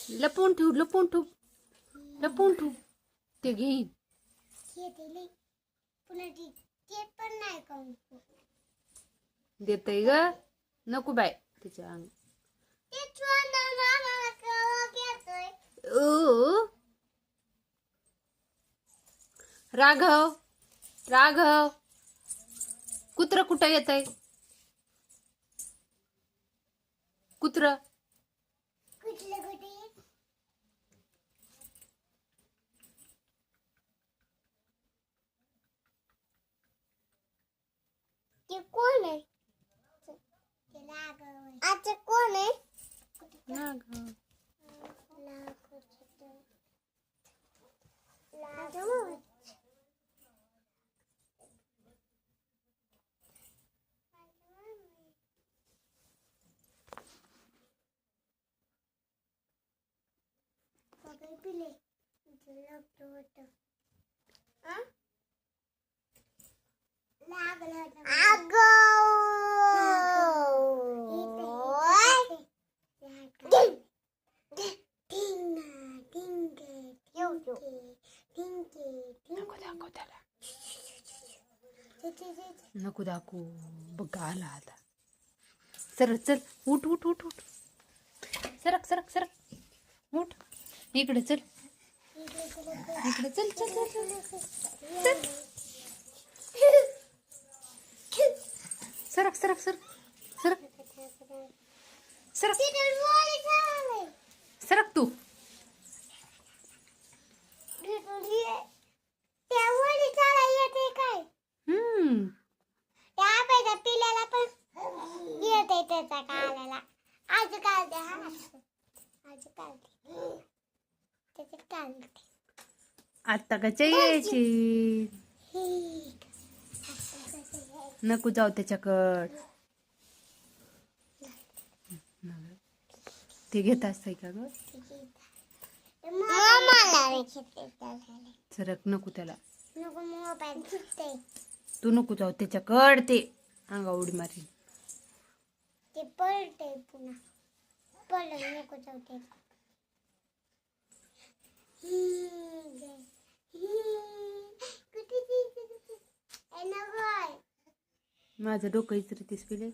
लपवून ठेव, लपवून ठेव, लपवून ठेव. ते घेईन. देतय ग. नको बाय तिच्या अंग. राघव, राघव, कुत्र कुठं येतय? कुत्र कोण आहे? आता कोण आहे? नको दाखवू. बघ आला आता. चल चल, उठ उठ उठ उठ. सरक सरक सरक, उठ. इकडे चल, इकडे चल चल चल चल. सरक सरक सरक सरक सरक सरक तू. पिल्याला पण येते त्याचा काढायला. आजकाल आजकाल त्याच्यात काढते. आता कच्या यायची. नको जाऊ त्याच्याकड. ते घेत असतंय का ग? सरक, नको त्याला. तू नको जाऊ त्याच्याकड. ते अंगा उडी मारी. ते पळते पुन्हा. पळत नको जाऊ ते. माझं डोकं इचरतीस पिले.